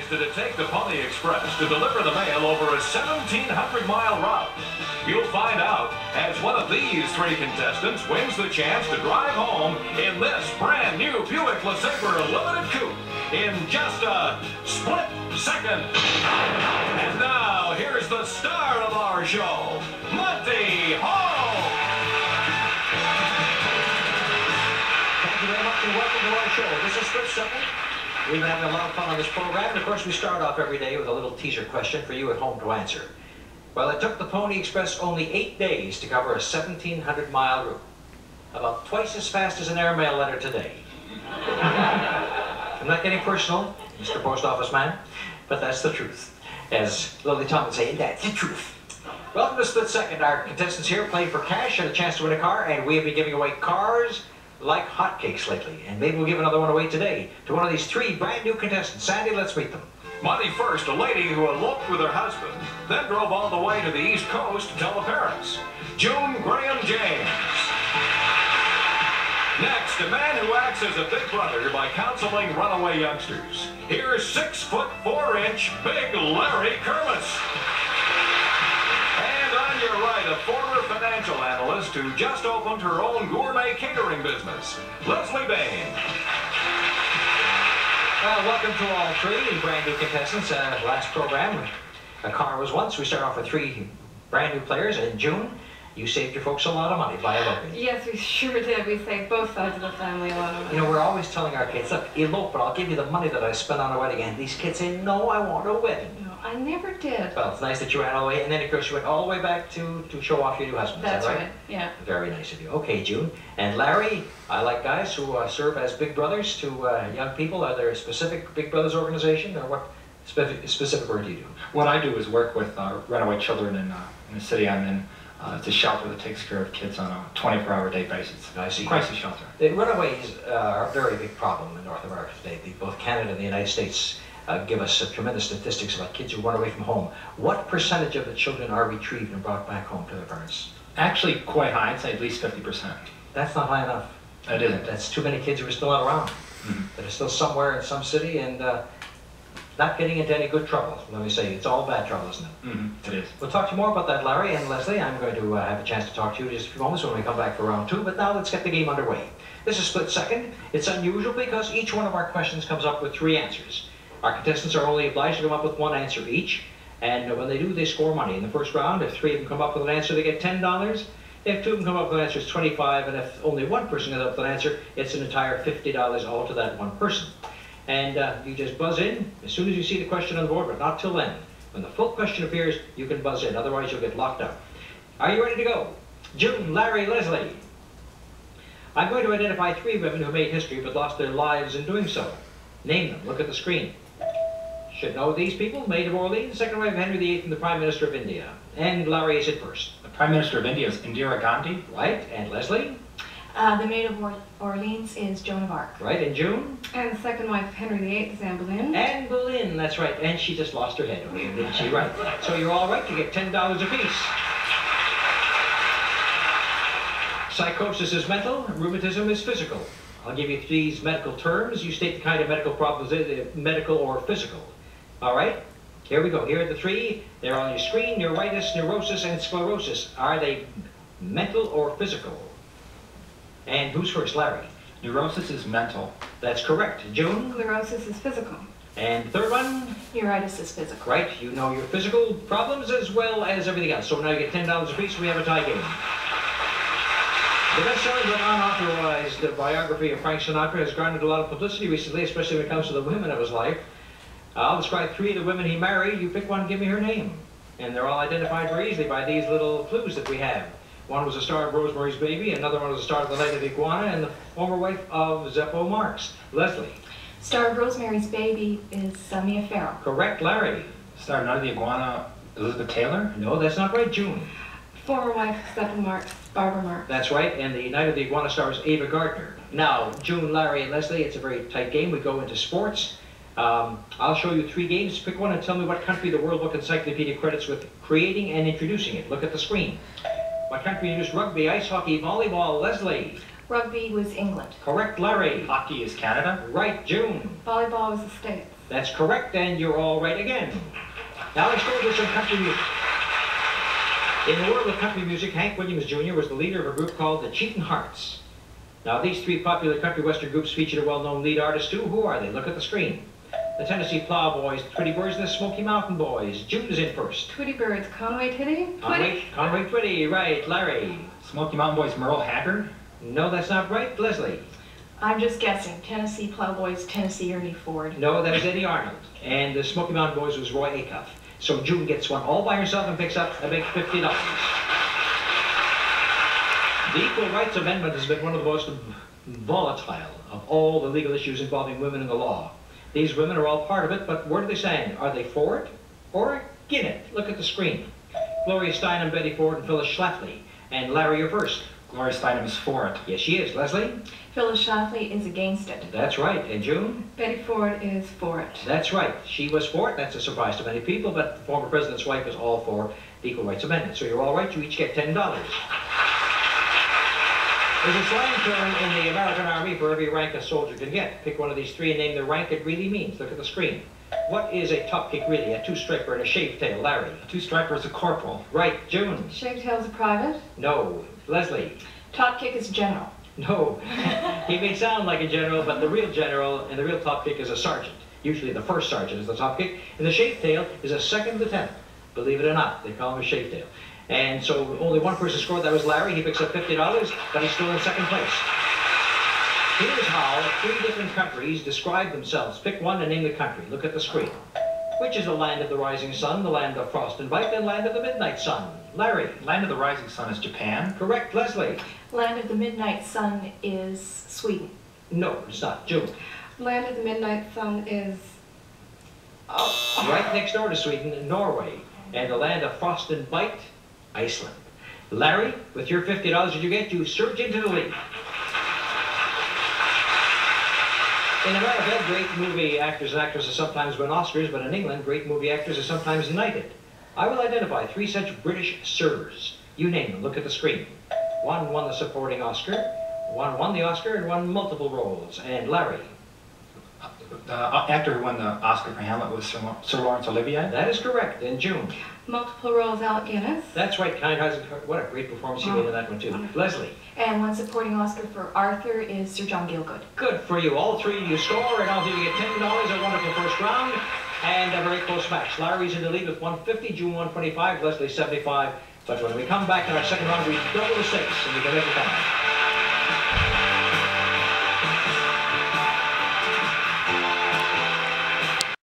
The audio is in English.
did it take the Pony Express to deliver the mail over a 1,700-mile route? You'll find out as one of these three contestants wins the chance to drive home in this brand new Buick LeSabre Limited Coupe in just a split second. And now, here's the star of our show, Monty Hall. Thank you very much and welcome to our show. This is Split Second. We've been having a lot of fun on this program, and of course we start off every day with a little teaser question for you at home to answer. Well, it took the Pony Express only 8 days to cover a 1,700-mile route. About twice as fast as an airmail letter today. I'm not getting personal, Mr. Post Office Man, but that's the truth. As Lily Tom would say, that's the truth. Welcome to Split Second. Our contestants here play for cash and a chance to win a car, and we have been giving away cars like hotcakes lately. And maybe we'll give another one away today to one of these three brand new contestants. Sandy, let's meet them. Monty first, a lady who eloped with her husband, then drove all the way to the East Coast to tell the parents. June Graham James. Next, a man who acts as a big brother by counseling runaway youngsters. Here's 6'4" Big Larry Kermis. And on your right, a former financial analyst who just opened her own gourmet catering business, Lezlie Bain. Well, welcome to all three brand new contestants. Last program, a car was once. We start off with three brand new players. In June, you saved your folks a lot of money by eloping. Yes, we sure did. We saved both sides of the family a lot of money. You know, we're always telling our kids, look, elope, but I'll give you the money that I spent on a wedding. And these kids say, no, I want a wedding. No, I never did. Well, it's nice that you ran all the way. And then, of course, you went all the way back to show off your new husband. That's Is that right? Yeah. Very nice of you. Okay, June. And Larry, I like guys who serve as big brothers to young people. Are there a specific Big Brothers organization, or what specific work do you do? What I do is work with runaway children in the city I'm in. It's a shelter that takes care of kids on a 24-hour-a-day basis. I see. Crisis shelter. The runaways are a very big problem in North America today. Both Canada and the United States give us tremendous statistics about kids who run away from home. What percentage of the children are retrieved and brought back home to their parents? Actually, quite high. I'd say at least 50%. That's not high enough. It isn't. That's too many kids who are still not around. That are still somewhere in some city and not getting into any good trouble. Let me say, it's all bad trouble, isn't it? It is. We'll talk to you more about that, Larry and Lezlie. I'm going to have a chance to talk to you in just a few moments when we come back for round two, but now let's get the game underway. This is Split Second. It's unusual because each one of our questions comes up with three answers. Our contestants are only obliged to come up with one answer each, and when they do, they score money. In the first round, if three of them come up with an answer, they get $10. If two of them come up with an answer, it's $25, and if only one person comes up with an answer, it's an entire $50 all to that one person. And you just buzz in as soon as you see the question on the board, but not till then. When the full question appears, you can buzz in, otherwise you'll get locked out. Are you ready to go? June, Larry, Lezlie. I'm going to identify three women who made history but lost their lives in doing so. Name them. Look at the screen. Should know these people. Maid of Orleans, second wife of Henry VIII, and the Prime Minister of India. And Larry is it first. The Prime Minister of India is Indira Gandhi. Right. And Lezlie? The Maid of Orleans is Joan of Arc. Right. And June? And the second wife of Henry VIII is Anne Boleyn. Anne Boleyn, that's right. And she just lost her head, didn't she? Right. So you're all right to get $10 apiece. Psychosis is mental, rheumatism is physical. I'll give you these medical terms. You state the kind of medical problems, medical or physical. All right? Here we go. Here are the three. They're on your screen. Neuritis, neurosis, and sclerosis. Are they mental or physical? And who's first? Larry. Neurosis is mental. That's correct. June? Sclerosis is physical. And the third one? Neuritis is physical. Right. You know your physical problems as well as everything else. So now you get $10 apiece. We have a tie game. The best-selling but unauthorized biography of Frank Sinatra has garnered a lot of publicity recently, especially when it comes to the women of his life. I'll describe three of the women he married. You pick one and give me her name. And they're all identified very easily by these little clues that we have. One was a star of Rosemary's Baby, another one was a star of The Night of the Iguana, and the former wife of Zeppo Marx. Lezlie. Star of Rosemary's Baby is Mia Farrow. Correct. Larry. Star of Night of the Iguana, Elizabeth Taylor. No, that's not right. June. Former wife of Zeppo Marx, Barbara Marx. That's right, and the Night of the Iguana stars Ava Gardner. Now, June, Larry, and Lezlie, it's a very tight game. We go into sports. I'll show you three games. Pick one and tell me what country the World Book Encyclopedia credits with creating and introducing it. Look at the screen. What country introduced rugby, ice hockey, volleyball? Lezlie. Rugby was England. Correct. Larry. Hockey is Canada. Right. June. Volleyball was the States. That's correct, and you're all right again. Now let's go over some country music. In the world of country music, Hank Williams Jr. was the leader of a group called the Cheatin' Hearts. Now these three popular country western groups featured a well-known lead artist too. Who are they? Look at the screen. The Tennessee Plowboys, the Twitty Birds, and the Smoky Mountain Boys. June's in first. Twitty Birds, Conway Twitty? Conway Twitty, right. Larry. Smoky Mountain Boys, Merle Haggard. No, that's not right. Leslie. I'm just guessing. Tennessee Plowboys, Tennessee Ernie Ford. No, that is Eddie Arnold. And the Smoky Mountain Boys was Roy Acuff. So June gets one all by herself and picks up a big $50. The Equal Rights Amendment has been one of the most volatile of all the legal issues involving women in the law. These women are all part of it, but where do they stand? Are they for it or against it? Look at the screen. Gloria Steinem, Betty Ford, and Phyllis Schlafly. And Larry, you're first. Gloria Steinem is for it. Yes, she is. Leslie? Phyllis Schlafly is against it. That's right. And June? Betty Ford is for it. That's right. She was for it. That's a surprise to many people, but the former president's wife is all for the Equal Rights Amendment. So you're all right. You each get $10. There's a slang term in the American Army for every rank a soldier can get. Pick one of these three and name the rank it really means. Look at the screen. What is a top kick really? A two-striper and a shave tail. Larry? A two-striper is a corporal. Right. June? Shave tail's a private? No. Leslie? Top kick is general. No. He may sound like a general, but the real general and the real top kick is a sergeant. Usually the first sergeant is the top kick, and the shave tail is a second lieutenant. Believe it or not, they call him a shave tail. And so only one person scored, that was Larry. He picks up $50, but he's still in second place. Here's how three different countries describe themselves. Pick one and name the country. Look at the screen. Which is the land of the rising sun, the land of frost and bite, and land of the midnight sun? Larry? Land of the rising sun is Japan. Correct. Leslie? Land of the midnight sun is Sweden. No, it's not. June? Land of the midnight sun is... Right next door to Sweden, Norway. And the land of frost and bite, Iceland. Larry, with your $50 that you get, you surge into the lead. In America, great movie actors and actresses sometimes win Oscars, but in England, great movie actors are sometimes knighted. I will identify three such British sirs. You name them. Look at the screen. One won the supporting Oscar, one won the Oscar, and won multiple roles. And Larry? The actor who won the Oscar for Hamlet was Sir Laurence Olivier. That is correct. And June? Multiple roles, Alec Guinness. That's right. What a great performance he made in that one, too. Leslie? And one supporting Oscar for Arthur is Sir John Gielgud. Good for you. All three you score, and all three you get $10. A wonderful first round, and a very close match. Larry's in the lead with 150, June 125, Leslie 75. But when we come back in our second round, we double the stakes, and we can make it down.